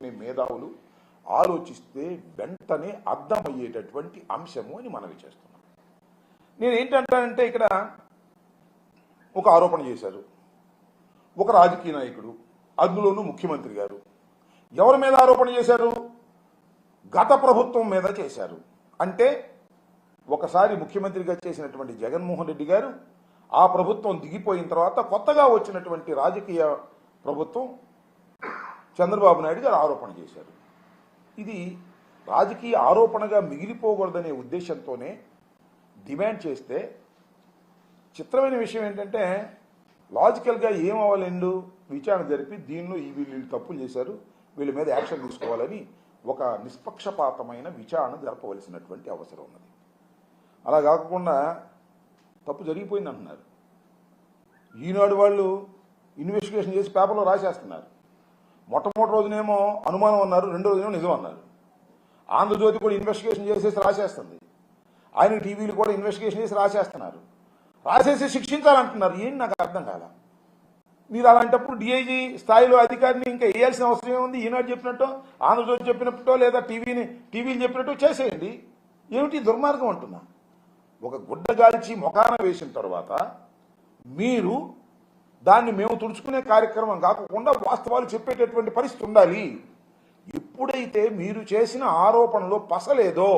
అనే మేధావులు ఆలోచిస్తే వెంటనే అర్థమయ్యేటటువంటి అంశము అని మనవి చేస్తున్నాం. నేను ఏంటంటానంటే ఇక్కడ ఒక ఆరోపణ చేశారు ఒక రాజకీయ నాయకుడు, అందులోనూ ముఖ్యమంత్రి గారు. ఎవరి మీద ఆరోపణ చేశారు? గత ప్రభుత్వం మీద చేశారు. అంటే ఒకసారి ముఖ్యమంత్రిగా చేసినటువంటి జగన్మోహన్ రెడ్డి గారు ఆ ప్రభుత్వం దిగిపోయిన తర్వాత కొత్తగా వచ్చినటువంటి రాజకీయ ప్రభుత్వం చంద్రబాబు నాయుడు గారు ఆరోపణ చేశారు. ఇది రాజకీయ ఆరోపణగా మిగిలిపోకూడదనే ఉద్దేశంతోనే డిమాండ్ చేస్తే, చిత్రమైన విషయం ఏంటంటే లాజికల్గా ఏమవ్వాలండు విచారణ జరిపి దీనిలో వీళ్ళు తప్పులు చేశారు, వీళ్ళ మీద యాక్షన్ తీసుకోవాలని ఒక నిష్పక్షపాతమైన విచారణ జరపవలసినటువంటి అవసరం ఉన్నది. అలా కాకుండా తప్పు జరిగిపోయింది అంటున్నారు. ఈనాడు వాళ్ళు ఇన్వెస్టిగేషన్ చేసి పేపర్లో రాసేస్తున్నారు. మొట్టమొదటి రోజునేమో అనుమానం అన్నారు, రెండో రోజునేమో నిజం అన్నారు. ఆంధ్రజ్యోతి కూడా ఇన్వెస్టిగేషన్ చేసేసి రాసేస్తుంది, ఆయన టీవీలు కూడా ఇన్వెస్టిగేషన్ చేసి రాసేస్తున్నారు. రాసేసి శిక్షించాలంటున్నారు. ఏంటి నాకు అర్థం కాల. మీరు అలాంటప్పుడు డిఐజీ స్థాయిలో అధికారిని ఇంకా వేయాల్సిన అవసరం ఏముంది? ఈనాడు చెప్పినట్టు, ఆంధ్రజ్యోతి చెప్పినట్టో, లేదా టీవీలు చెప్పినట్టు చేసేయండి. ఏమిటి దుర్మార్గం అంటున్నా. ఒక గుడ్డ గాల్చి మొఖాన వేసిన తర్వాత మీరు దాన్ని మేము తుడుచుకునే కార్యక్రమం కాకుండా వాస్తవాలు చెప్పేటటువంటి పరిస్థితి ఉండాలి. ఎప్పుడైతే మీరు చేసిన ఆరోపణలో పసలేదో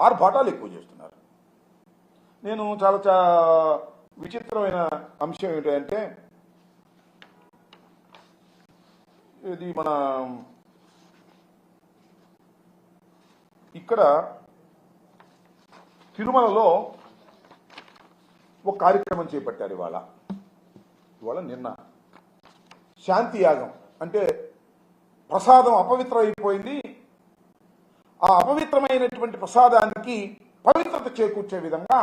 ఆర్భాటాలు ఎక్కువ చేస్తున్నారు. నేను చాలా విచిత్రమైన అంశం ఏంటంటే, ఇది మన ఇక్కడ తిరుమలలో ఒక కార్యక్రమం చేపట్టారు. ఇవాళ నిన్న శాంతి యాగం అంటే ప్రసాదం అపవిత్రం అయిపోయింది, ఆ అపవిత్రమైనటువంటి ప్రసాదానికి పవిత్రత చేకూర్చే విధంగా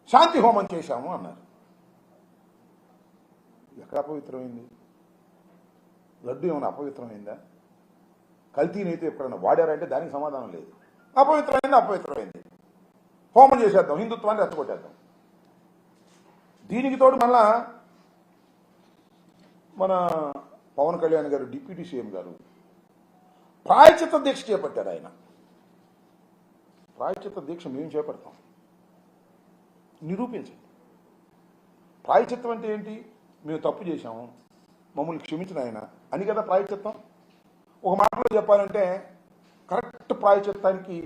శాంతి హోమం చేశాము అన్నారు. ఎక్కడ అపవిత్రమైంది? లడ్డు ఏమైనా అపవిత్రమైందా? కల్తీనైతే ఎప్పుడైనా వాడారంటే దానికి సమాధానం లేదు. అపవిత్రమైంది హోమం చేసేద్దాం, హిందుత్వాన్ని రెచ్చగొట్టేద్దాం. దీనికి తోడు మళ్ళా మన పవన్ కళ్యాణ్ గారు, డిప్యూటీ సీఎం గారు ప్రాయశ్చిత్త దీక్ష చేపట్టారు. ఆయన ప్రాయశ్చిత్త దీక్ష మేము చేపడతాం, నిరూపించండి. ప్రాయశ్చిత్తం అంటే ఏంటి? మేము తప్పు చేశాము, మమ్మల్ని క్షమించిన ఆయన అని కదా ప్రాయశ్చిత్తం. ఒక మాటలో చెప్పాలంటే కరెక్ట్ ప్రాయశ్చిత్తానికి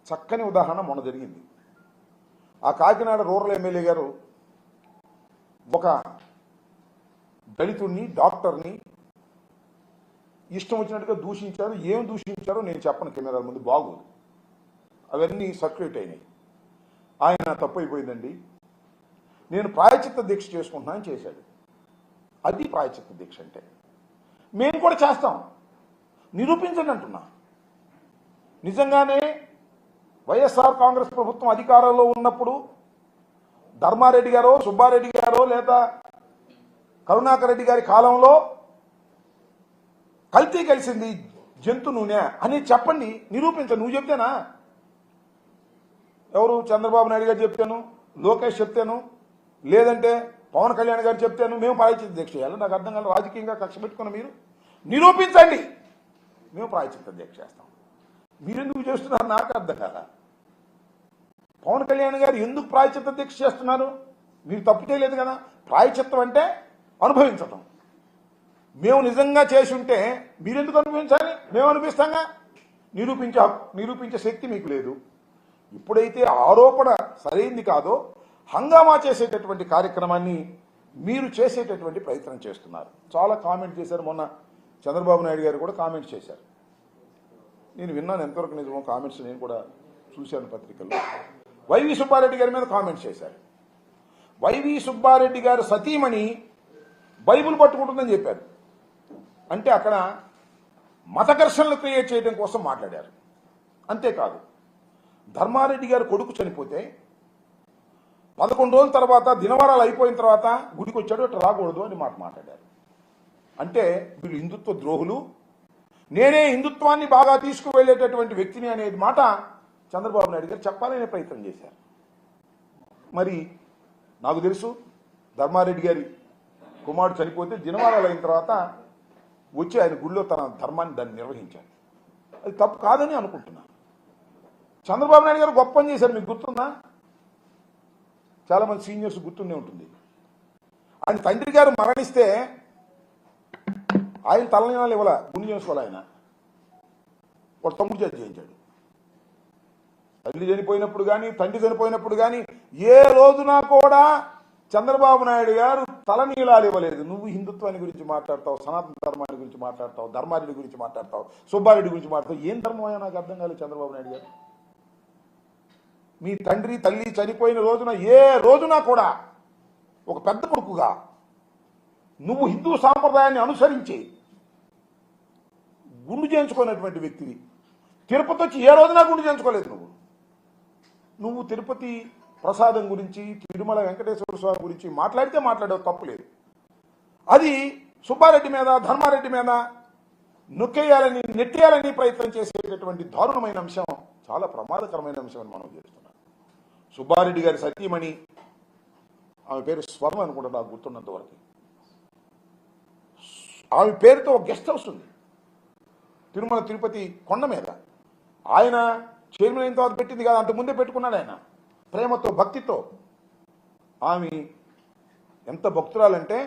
చక్కని ఉదాహరణ మొన్న జరిగింది. ఆ కాకినాడ రూరల్ ఎమ్మెల్యే గారు ఒక దళితుడిని, డాక్టర్ని ఇష్టం వచ్చినట్టుగా దూషించారు. ఏం దూషించారో నేను చెప్పను, కెమెరాల ముందు బాగోదు, అవన్నీ సర్క్యులేట్ అయినాయి. ఆయన తప్పు అయిపోయిందండి, నేను ప్రాయశ్చిత్త దీక్ష చేసుకుంటున్నానని చేశాడు. అది ప్రాయశ్చిత్త దీక్ష అంటే. మేము కూడా చేస్తాం, నిరూపించండి అంటున్నా. నిజంగానే వైఎస్ఆర్ కాంగ్రెస్ ప్రభుత్వం అధికారంలో ఉన్నప్పుడు ధర్మారెడ్డి గారో, సుబ్బారెడ్డి గారో, లేదా కరుణాకర్ రెడ్డి గారి కాలంలో కల్తీ కలిసింది జంతు నూనె అని చెప్పండి, నిరూపించండి. నువ్వు చెప్తేనా? ఎవరు? చంద్రబాబు నాయుడు గారు చెప్తాను, లోకేష్ చెప్తాను, లేదంటే పవన్ కళ్యాణ్ గారు చెప్తాను. మేము ప్రాయశ్చిత్త దీక్ష చేయాలి? నాకు అర్థం కాదు. రాజకీయంగా కక్ష పెట్టుకున్న మీరు నిరూపించండి, మేము ప్రాయశ్చిత్త దీక్ష చేస్తాం. మీరెందుకు చేస్తున్నారు నాకు అర్థం కాదా. పవన్ కళ్యాణ్ గారు ఎందుకు ప్రాయశ్చిత్త దీక్ష చేస్తున్నారు? మీరు తప్పు చేయలేదు కదా. ప్రాయశ్చిత్తం అంటే అనుభవించటం. మేము నిజంగా చేసి ఉంటే మీరెందుకు అనుభవించాలి? మేము అనిపిస్తాంగా. నిరూపించే శక్తి మీకు లేదు. ఇప్పుడైతే ఆరోపణ సరైంది కాదో హంగామా చేసేటటువంటి కార్యక్రమాన్ని మీరు చేసేటటువంటి ప్రయత్నం చేస్తున్నారు. చాలా కామెంట్ చేశారు. మొన్న చంద్రబాబు నాయుడు గారు కూడా కామెంట్స్ చేశారు. నేను విన్నాను, ఎంతవరకు నిజమో కామెంట్స్ నేను కూడా చూశాను పత్రికల్లో. వైవి సుబ్బారెడ్డి గారి మీద కామెంట్స్ చేశారు. వైవి సుబ్బారెడ్డి గారు సతీమణి బైబుల్ పట్టుకుంటుందని చెప్పారు. అంటే అక్కడ మత ఘర్షణలు క్రియేట్ చేయడం కోసం మాట్లాడారు. అంతేకాదు, ధర్మారెడ్డి గారు కొడుకు చనిపోతే 11 రోజుల తర్వాత, దినవారాలు అయిపోయిన తర్వాత గుడికి వచ్చాడు, అట్లా రాకూడదు అని మాట్లాడారు. అంటే వీళ్ళు హిందుత్వ ద్రోహులు, నేనే హిందుత్వాన్ని బాగా తీసుకువెళ్ళేటటువంటి వ్యక్తిని అనేది మాట చంద్రబాబు నాయుడు గారు చెప్పాలనే ప్రయత్నం చేశారు. మరి నాకు తెలుసు, ధర్మారెడ్డి గారి కుమారుడు చనిపోతే దినవారాలు అయిన తర్వాత వచ్చి ఆయన గుళ్ళో తన ధర్మాన్ని దాన్ని నిర్వహించాడు. అది తప్పు కాదని అనుకుంటున్నాను. చంద్రబాబు నాయుడు గారు గొప్ప పని చేశారు, మీకు గుర్తుందా? చాలామంది సీనియర్స్ గుర్తుండే ఉంటుంది. ఆయన తండ్రి గారు మరణిస్తే ఆయన తలనీనాలు ఇవ్వాల, గుండె చేసుకోవాలి. ఆయన ఒక తమ్ముడు చేతి చేయించాడు. తల్లి చనిపోయినప్పుడు కానీ తండ్రి చనిపోయినప్పుడు కానీ ఏ రోజున కూడా చంద్రబాబు నాయుడు గారు తలనీలాలు ఇవ్వలేదు. నువ్వు హిందుత్వాన్ని గురించి మాట్లాడతావు, సనాతన ధర్మాన్ని గురించి మాట్లాడతావు, ధర్మారెడ్డి గురించి మాట్లాడతావు, సుబ్బారెడ్డి గురించి మాట్లాడతావు. ఏం ధర్మం అయినా నాకు అర్థం కాలేదు చంద్రబాబు నాయుడు గారు. మీ తండ్రి తల్లి చనిపోయిన రోజున ఏ రోజున కూడా ఒక పెద్ద కొడుకుగా నువ్వు హిందూ సాంప్రదాయాన్ని అనుసరించి గుండు చేయించుకున్నటువంటి వ్యక్తివి. తిరుపతి వచ్చి ఏ రోజున గుండు చేయించుకోలేదు. నువ్వు తిరుపతి ప్రసాదం గురించి, తిరుమల వెంకటేశ్వర స్వామి గురించి మాట్లాడితే మాట్లాడేది తప్పులేదు. అది సుబ్బారెడ్డి మీద, ధర్మారెడ్డి మీద నొక్కేయాలని, నెట్టేయాలని ప్రయత్నం చేసేటటువంటి దారుణమైన అంశం, చాలా ప్రమాదకరమైన అంశం అని మనం చేస్తున్నాం. సుబ్బారెడ్డి గారి సతీమణి, ఆమె పేరు స్వర్ణ అనుకుంటా నాకు గుర్తున్నంత వరకు, ఆమె పేరుతో ఒక గెస్ట్ హౌస్ ఉంది తిరుమల తిరుపతి కొండ మీద. ఆయన చైర్మన్ అయిన తర్వాత పెట్టింది కాదు, అంతకుముందే పెట్టుకున్నాడు ఆయన ప్రేమతో, భక్తితో. ఆమె ఎంత భక్తురాలంటే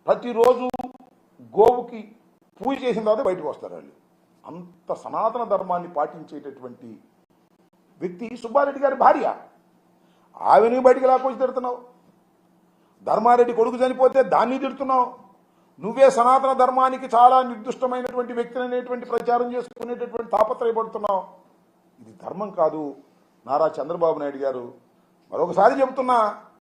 ప్రతిరోజు గోవుకి పూజ చేసిన తర్వాత బయటకు వస్తారు వాళ్ళు. అంత సనాతన ధర్మాన్ని పాటించేటటువంటి వ్యక్తి సుబ్బారెడ్డి గారి భార్య. ఆమెను బయటికి లాక్కొచ్చి తిడుతున్నావు. ధర్మారెడ్డి కొడుకు చనిపోతే దాన్ని తిడుతున్నావు. నువ్వే సనాతన ధర్మానికి చాలా నిర్దిష్టమైనటువంటి వ్యక్తి అనేటువంటి ప్రచారం చేసుకునేటటువంటి తాపత్రయపడుతున్నావు. ఇది ధర్మం కాదు. నారా చంద్రబాబు నాయుడు గారు, మరొకసారి చెబుతున్నా,